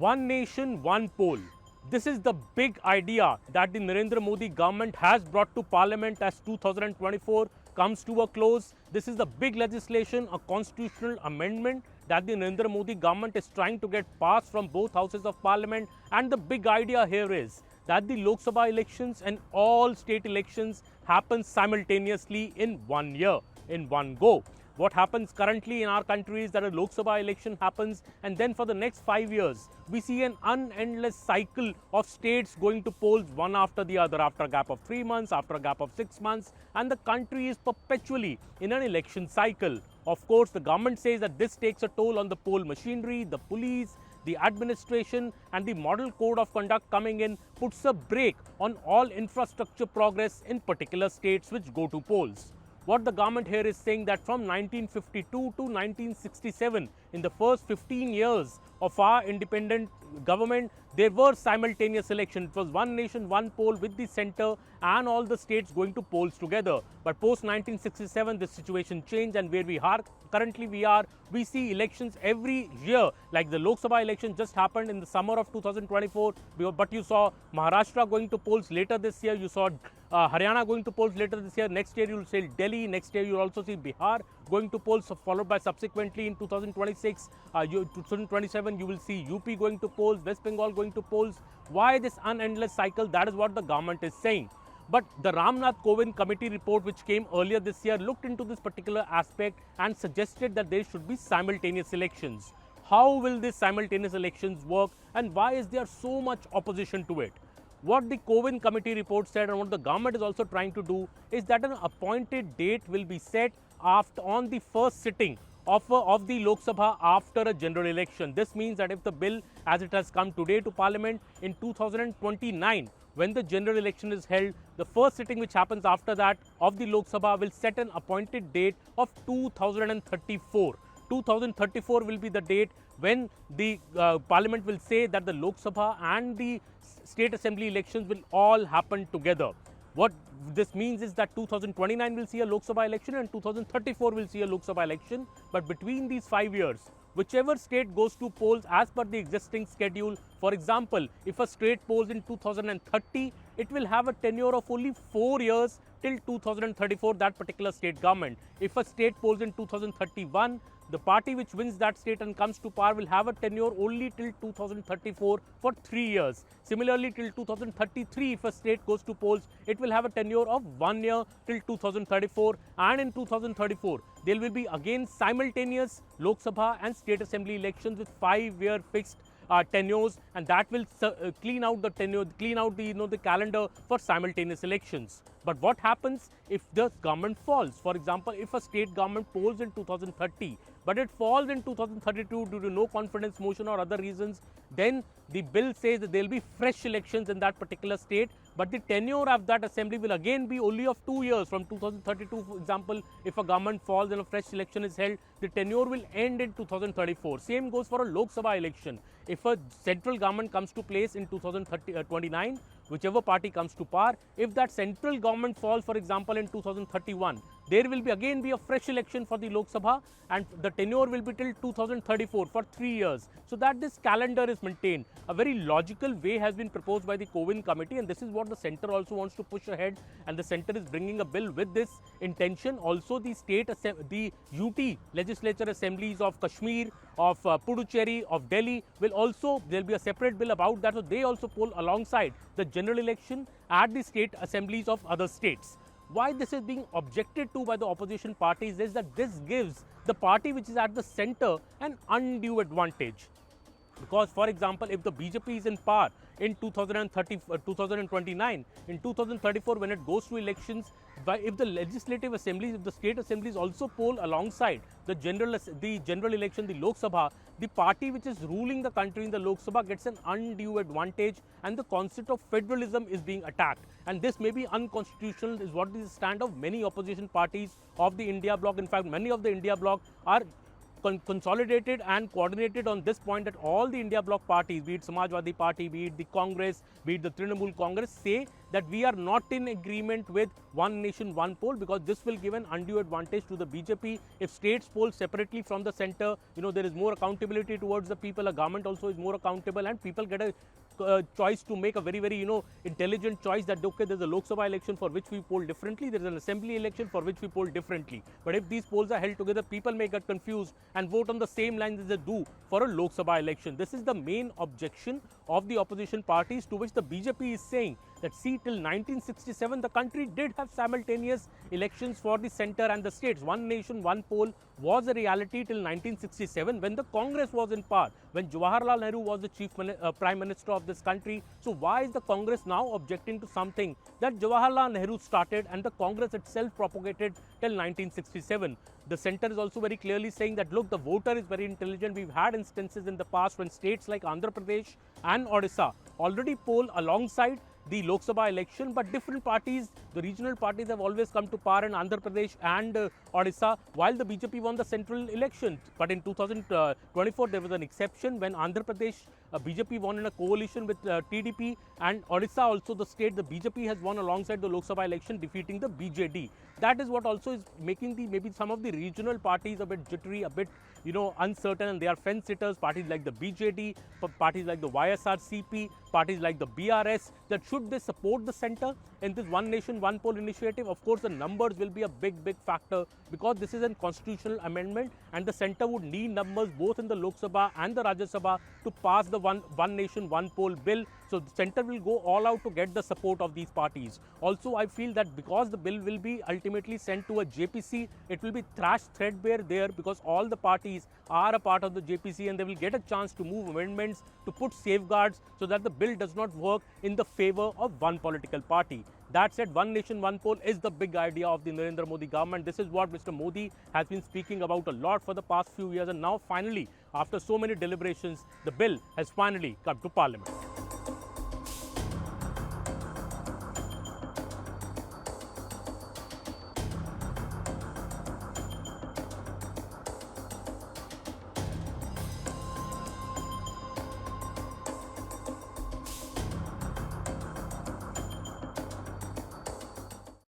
One nation, one poll. This is the big idea that the Narendra Modi government has brought to Parliament as 2024 comes to a close. This is the big legislation, a constitutional amendment that the Narendra Modi government is trying to get passed from both houses of Parliament. And the big idea here is that the Lok Sabha elections and all state elections happen simultaneously in 1 year, in one go. What happens currently in our country is that a Lok Sabha election happens, and then for the next 5 years, we see an unendless cycle of states going to polls one after the other, after a gap of 3 months, after a gap of 6 months, and the country is perpetually in an election cycle. Of course, the government says that this takes a toll on the poll machinery, the police, the administration, and the model code of conduct coming in puts a brake on all infrastructure progress in particular states which go to polls. What the government here is saying that from 1952 to 1967, in the first 15 years of our independent government, there were simultaneous elections. It was one nation, one poll with the center and all the states going to polls together. But post 1967, the situation changed, and where we are currently, we see elections every year. Like the Lok Sabha election just happened in the summer of 2024, but you saw Maharashtra going to polls later this year. You saw Haryana going to polls later this year. Next year you will see Delhi. Next year you will also see Bihar going to polls, followed by subsequently in 2026, 2027 you will see UP going to polls, West Bengal going to polls. Why this unendless cycle? That is what the government is saying. But the Ramnath Kovind committee report, which came earlier this year, looked into this particular aspect and suggested that there should be simultaneous elections. How will these simultaneous elections work, and why is there so much opposition to it? What the Kovind committee report said, and what the government is also trying to do, is that an appointed date will be set on the first sitting of the Lok Sabha after a general election. This means that if the bill as it has come today to Parliament in 2029, when the general election is held, the first sitting which happens after that of the Lok Sabha will set an appointed date of 2034. 2034 will be the date when the Parliament will say that the Lok Sabha and the State Assembly elections will all happen together. What this means is that 2029 will see a Lok Sabha election and 2034 will see a Lok Sabha election. But between these 5 years, whichever state goes to polls as per the existing schedule, for example, if a state polls in 2030, it will have a tenure of only 4 years till 2034, that particular state government. If a state polls in 2031, the party which wins that state and comes to power will have a tenure only till 2034 for 3 years. Similarly, till 2033, if a state goes to polls, it will have a tenure of 1 year till 2034. And in 2034, there will be again simultaneous Lok Sabha and State Assembly elections with 5-year fixed tenures, and that will clean out the tenure, clean out the calendar for simultaneous elections. But what happens if the government falls? For example, if a state government polls in 2030, but it falls in 2032 due to no confidence motion or other reasons, then the bill says that there will be fresh elections in that particular state, but the tenure of that assembly will again be only of 2 years. From 2032, for example, if a government falls and a fresh election is held, the tenure will end in 2034. Same goes for a Lok Sabha election. If a central government comes to place in 2029, whichever party comes to power, if that central government falls, for example, in 2031, there will again be a fresh election for the Lok Sabha, and the tenure will be till 2034 for 3 years. So that this calendar is maintained. A very logical way has been proposed by the Kovind committee, and this is what the centre also wants to push ahead, and the centre is bringing a bill with this intention. Also, the UT legislature assemblies of Kashmir, of Puducherry, of Delhi will also, there will be a separate bill about that, so they also poll alongside the general election at the state assemblies of other states. Why this is being objected to by the opposition parties is that this gives the party which is at the centre an undue advantage. Because, for example, if the BJP is in power in 2029, in 2034 when it goes to elections, if the legislative assemblies, if the state assemblies also poll alongside the general election, the Lok Sabha, the party which is ruling the country in the Lok Sabha gets an undue advantage, and the concept of federalism is being attacked. And this may be unconstitutional, is what is the stand of many opposition parties of the India bloc. In fact, many of the India bloc are consolidated and coordinated on this point that all the India bloc parties, be it Samajwadi Party, be it the Congress, be it the Trinamool Congress, say that we are not in agreement with one nation, one poll, because this will give an undue advantage to the BJP. If states poll separately from the center, there is more accountability towards the people. A government also is more accountable, and people get a choice to make a very, very, intelligent choice that, okay, there's a Lok Sabha election for which we poll differently, there's an assembly election for which we poll differently. But if these polls are held together, people may get confused and vote on the same lines as they do for a Lok Sabha election. This is the main objection of the opposition parties, to which the BJP is saying that, see, till 1967, the country did have simultaneous elections for the center and the states. One nation, one poll was a reality till 1967 when the Congress was in power, when Jawaharlal Nehru was the Prime Minister of this country. So why is the Congress now objecting to something that Jawaharlal Nehru started and the Congress itself propagated till 1967? The center is also very clearly saying that, look, the voter is very intelligent. We've had instances in the past when states like Andhra Pradesh and Odisha already poll alongside the Lok Sabha election, but different parties, the regional parties, have always come to power in Andhra Pradesh and Odisha, while the BJP won the central election. But in 2024, there was an exception when Andhra Pradesh BJP won in a coalition with TDP, and Odisha also, the state, the BJP has won alongside the Lok Sabha election, defeating the BJD. That is what also is making maybe some of the regional parties a bit jittery, a bit uncertain, and they are fence-sitters. Parties like the BJD, parties like the YSRCP, parties like the BRS, that should they support the center in this one nation, one poll initiative? Of course, the numbers will be a big factor, because this is a constitutional amendment and the center would need numbers both in the Lok Sabha and the Rajya Sabha to pass the one nation, one poll bill. So the center will go all out to get the support of these parties. Also, I feel that because the bill will be ultimately sent to a JPC, it will be thrashed threadbare there, because all the parties are a part of the JPC and they will get a chance to move amendments to put safeguards so that the bill does not work in the favor of one political party. That said, one nation, one poll is the big idea of the Narendra Modi government. This is what Mr. Modi has been speaking about a lot for the past few years, and now finally, after so many deliberations, the bill has finally come to Parliament.